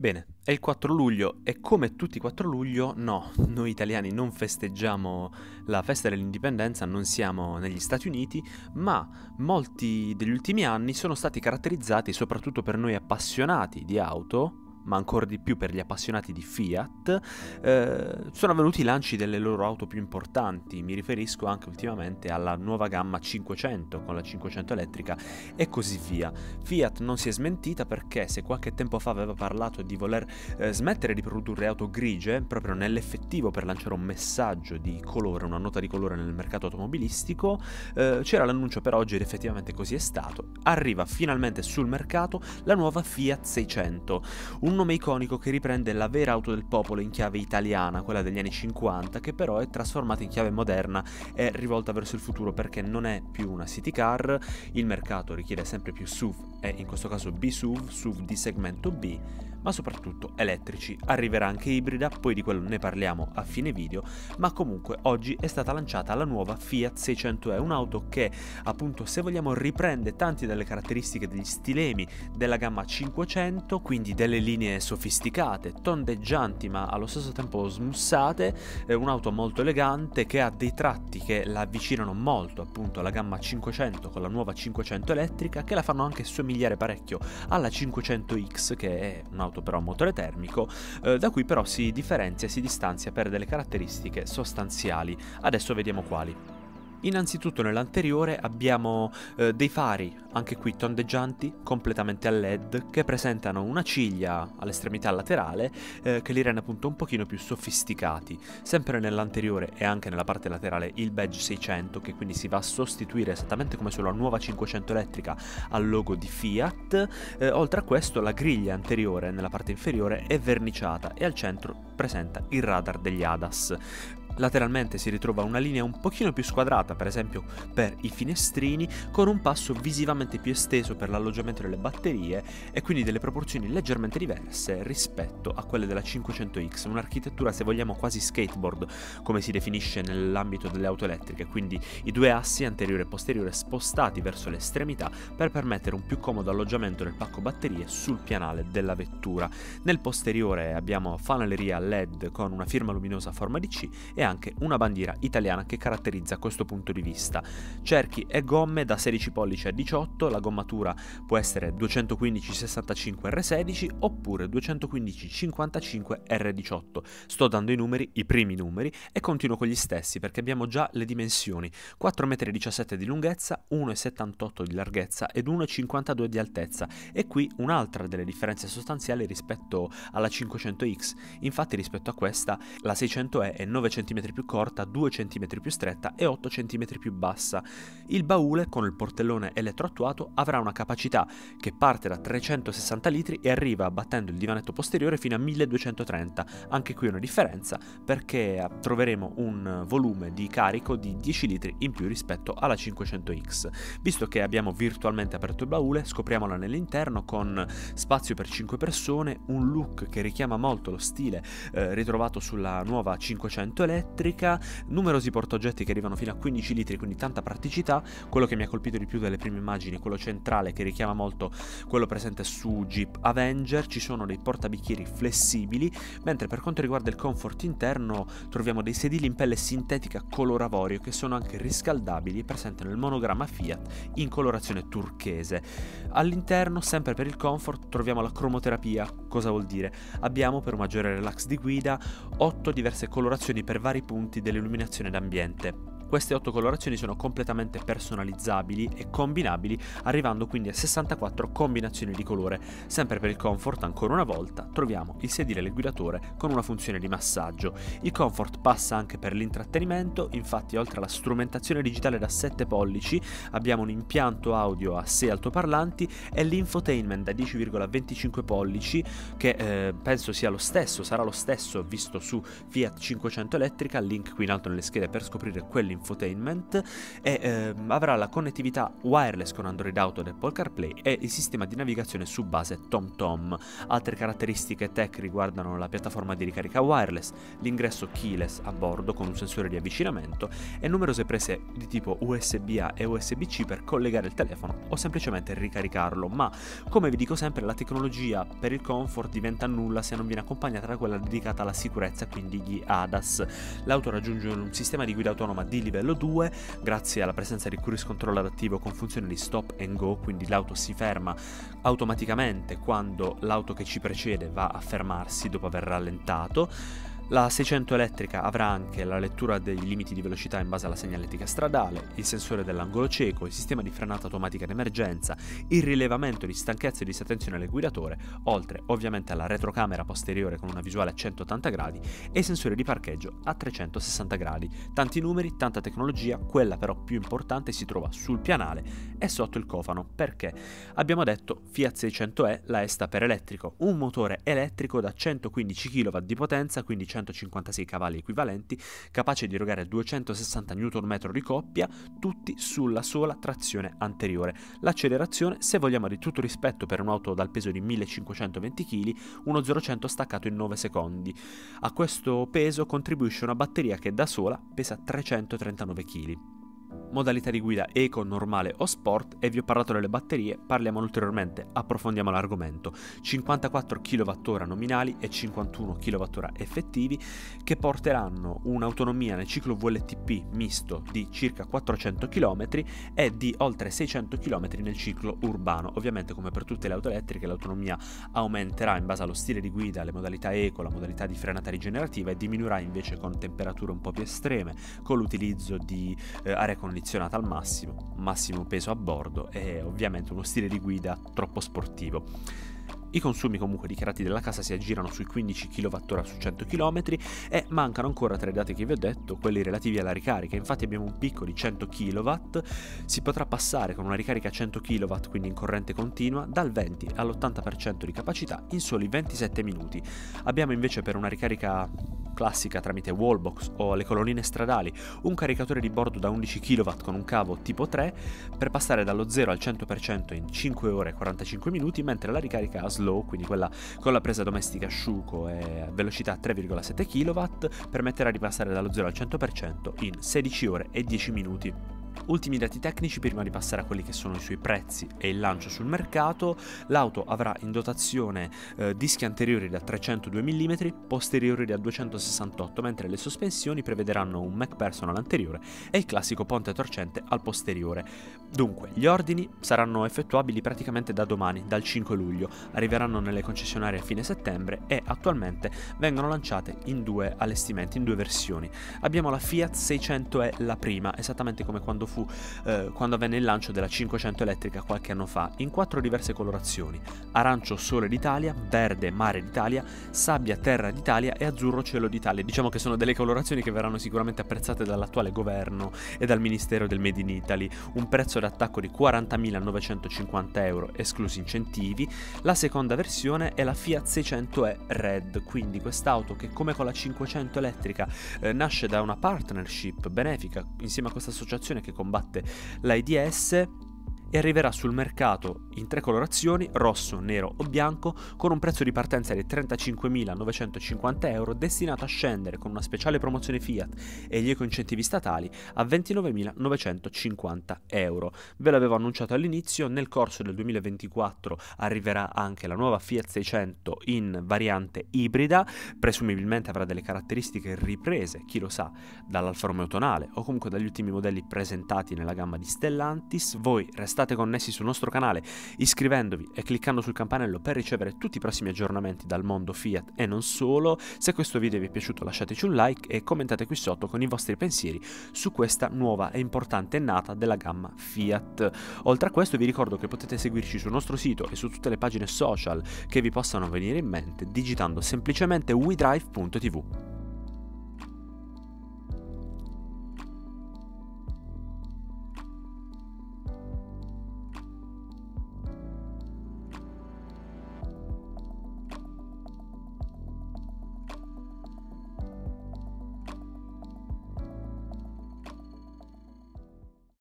Bene, è il 4 luglio e come tutti i 4 luglio, no, noi italiani non festeggiamo la festa dell'indipendenza, non siamo negli Stati Uniti, ma molti degli ultimi anni sono stati caratterizzati, soprattutto per noi appassionati di auto, ma ancora di più per gli appassionati di Fiat, sono avvenuti i lanci delle loro auto più importanti. Mi riferisco anche ultimamente alla nuova gamma 500 con la 500 elettrica e così via. Fiat non si è smentita perché se qualche tempo fa aveva parlato di voler smettere di produrre auto grigie, proprio nell'effettivo per lanciare un messaggio di colore, una nota di colore nel mercato automobilistico, c'era l'annuncio per oggi ed effettivamente così è stato. Arriva finalmente sul mercato la nuova Fiat 600, un nome iconico che riprende la vera auto del popolo in chiave italiana, quella degli anni 50, che però è trasformata in chiave moderna e rivolta verso il futuro perché non è più una city car, il mercato richiede sempre più SUV e in questo caso B-SUV, SUV di segmento B, ma soprattutto elettrici. Arriverà anche ibrida, poi di quello ne parliamo a fine video, ma comunque oggi è stata lanciata la nuova Fiat 600e, un'auto che appunto, se vogliamo, riprende tante delle caratteristiche degli stilemi della gamma 500, quindi delle linee sofisticate, tondeggianti ma allo stesso tempo smussate, un'auto molto elegante che ha dei tratti che la avvicinano molto appunto alla gamma 500 con la nuova 500 elettrica, che la fanno anche somigliare parecchio alla 500X, che è un'auto però a motore termico, da cui però si differenzia e si distanzia per delle caratteristiche sostanziali. Adesso vediamo quali. Innanzitutto nell'anteriore abbiamo dei fari, anche qui tondeggianti, completamente a LED, che presentano una ciglia all'estremità laterale che li rende appunto un pochino più sofisticati. Sempre nell'anteriore e anche nella parte laterale il badge 600, che quindi si va a sostituire esattamente come sulla nuova 500 elettrica al logo di Fiat. Oltre a questo la griglia anteriore nella parte inferiore è verniciata e al centro presenta il radar degli ADAS. Lateralmente si ritrova una linea un pochino più squadrata, per esempio per i finestrini, con un passo visivamente più esteso per l'alloggiamento delle batterie e quindi delle proporzioni leggermente diverse rispetto a quelle della 500X, un'architettura se vogliamo quasi skateboard, come si definisce nell'ambito delle auto elettriche, quindi i due assi anteriore e posteriore spostati verso le estremità per permettere un più comodo alloggiamento del pacco batterie sul pianale della vettura. Nel posteriore abbiamo fanaleria LED con una firma luminosa a forma di C e anche una bandiera italiana che caratterizza questo punto di vista. Cerchi e gomme da 16 pollici a 18, la gommatura può essere 215-65 R16 oppure 215-55 R18. Sto dando i numeri, i primi numeri, e continuo con gli stessi perché abbiamo già le dimensioni: 4,17 m di lunghezza, 1,78 m di larghezza ed 1,52 m di altezza. E qui un'altra delle differenze sostanziali rispetto alla 500X. Infatti rispetto a questa la 600E è 9 cm più corta, 2 cm più stretta e 8 cm più bassa. Il baule con il portellone elettroattuato avrà una capacità che parte da 360 litri e arriva, battendo il divanetto posteriore, fino a 1230. Anche qui una differenza perché troveremo un volume di carico di 10 litri in più rispetto alla 500X. Visto che abbiamo virtualmente aperto il baule, scopriamola nell'interno con spazio per 5 persone, un look che richiama molto lo stile ritrovato sulla nuova 500 elettrica, numerosi portaoggetti che arrivano fino a 15 litri, quindi tanta praticità. Quello che mi ha colpito di più delle prime immagini è quello centrale che richiama molto quello presente su Jeep Avenger. Ci sono dei portabicchieri flessibili, mentre per quanto riguarda il comfort interno troviamo dei sedili in pelle sintetica color avorio che sono anche riscaldabili e presentano il monogramma Fiat in colorazione turchese. All'interno, sempre per il comfort, troviamo la cromoterapia. Cosa vuol dire? Abbiamo, per un maggiore relax di guida, 8 diverse colorazioni per vari punti dell'illuminazione d'ambiente. Queste 8 colorazioni sono completamente personalizzabili e combinabili, arrivando quindi a 64 combinazioni di colore. Sempre per il comfort, ancora una volta, troviamo il sedile del guidatore con una funzione di massaggio. Il comfort passa anche per l'intrattenimento, infatti oltre alla strumentazione digitale da 7 pollici abbiamo un impianto audio a 6 altoparlanti e l'infotainment da 10,25 pollici che penso sia lo stesso, sarà lo stesso visto su Fiat 500 elettrica. Link qui in alto nelle schede per scoprire quell'infotainment infotainment e avrà la connettività wireless con Android Auto ed Apple CarPlay e il sistema di navigazione su base TomTom. Altre caratteristiche tech riguardano la piattaforma di ricarica wireless, l'ingresso keyless a bordo con un sensore di avvicinamento e numerose prese di tipo USB-A e USB-C per collegare il telefono o semplicemente ricaricarlo, ma come vi dico sempre la tecnologia per il comfort diventa nulla se non viene accompagnata da quella dedicata alla sicurezza, quindi gli ADAS. L'auto raggiunge un sistema di guida autonoma di livello 2 grazie alla presenza di cruise control adattivo con funzione di stop and go, quindi l'auto si ferma automaticamente quando l'auto che ci precede va a fermarsi dopo aver rallentato. La 600 elettrica avrà anche la lettura dei limiti di velocità in base alla segnaletica stradale, il sensore dell'angolo cieco, il sistema di frenata automatica in emergenza, il rilevamento di stanchezza e disattenzione del guidatore, oltre ovviamente alla retrocamera posteriore con una visuale a 180 gradi e i sensori di parcheggio a 360 gradi. Tanti numeri, tanta tecnologia, quella però più importante si trova sul pianale e sotto il cofano, perché abbiamo detto Fiat 600e, la E sta per elettrico, un motore elettrico da 115 kW di potenza, quindi 156 cavalli equivalenti, capace di erogare 260 Nm di coppia, tutti sulla sola trazione anteriore. L'accelerazione, se vogliamo di tutto rispetto per un'auto dal peso di 1520 kg, uno 0-100 staccato in 9 secondi. A questo peso contribuisce una batteria che da sola pesa 339 kg. Modalità di guida eco, normale o sport, e vi ho parlato delle batterie, parliamo ulteriormente, approfondiamo l'argomento. 54 kWh nominali e 51 kWh effettivi che porteranno un'autonomia nel ciclo VLTP misto di circa 400 km e di oltre 600 km nel ciclo urbano. Ovviamente, come per tutte le auto elettriche, l'autonomia aumenterà in base allo stile di guida, le modalità eco, la modalità di frenata rigenerativa, e diminuirà invece con temperature un po' più estreme, con l'utilizzo di aria condizionata al massimo peso a bordo e ovviamente uno stile di guida troppo sportivo. I consumi comunque dichiarati della casa si aggirano sui 15 kWh su 100 km e mancano ancora tre dati che vi ho detto, quelli relativi alla ricarica. Infatti abbiamo un picco di 100 kW, si potrà passare con una ricarica a 100 kW, quindi in corrente continua, dal 20 all'80% di capacità in soli 27 minuti. Abbiamo invece per una ricarica classica tramite wallbox o le colonnine stradali un caricatore di bordo da 11 kW con un cavo tipo 3 per passare dallo 0 al 100% in 5 ore e 45 minuti, mentre la ricarica slow, quindi quella con la presa domestica asciugo e velocità 3,7 kW, permetterà di passare dallo 0 al 100% in 16 ore e 10 minuti. Ultimi dati tecnici prima di passare a quelli che sono i suoi prezzi e il lancio sul mercato. L'auto avrà in dotazione dischi anteriori da 302 mm, posteriori da 268, mentre le sospensioni prevederanno un MacPersonal anteriore e il classico ponte torcente al posteriore. Dunque, gli ordini saranno effettuabili praticamente da domani, dal 5 luglio, arriveranno nelle concessionarie a fine settembre e attualmente vengono lanciate in due allestimenti, in due versioni. Abbiamo la Fiat 600e, la prima, esattamente come quando avvenne il lancio della 500 elettrica qualche anno fa, in 4 diverse colorazioni: arancio sole d'Italia, verde mare d'Italia, sabbia terra d'Italia e azzurro cielo d'Italia. Diciamo che sono delle colorazioni che verranno sicuramente apprezzate dall'attuale governo e dal Ministero del Made in Italy. Un prezzo d'attacco di 40.950 euro esclusi incentivi. La seconda versione è la Fiat 600e Red, quindi quest'auto che, come con la 500 elettrica, nasce da una partnership benefica insieme a questa associazione che combatte l'AIDS, e arriverà sul mercato in 3 colorazioni, rosso, nero o bianco, con un prezzo di partenza di 35.950 euro, destinato a scendere con una speciale promozione Fiat e gli eco-incentivi statali a 29.950 euro. Ve l'avevo annunciato all'inizio, nel corso del 2024 arriverà anche la nuova Fiat 600 in variante ibrida, presumibilmente avrà delle caratteristiche riprese, chi lo sa, dall'Alfa Romeo tonale o comunque dagli ultimi modelli presentati nella gamma di Stellantis. Voi restate connessi sul nostro canale iscrivendovi e cliccando sul campanello per ricevere tutti i prossimi aggiornamenti dal mondo Fiat e non solo. Se questo video vi è piaciuto lasciateci un like e commentate qui sotto con i vostri pensieri su questa nuova e importante annata della gamma Fiat. Oltre a questo vi ricordo che potete seguirci sul nostro sito e su tutte le pagine social che vi possano venire in mente digitando semplicemente wedrive.tv.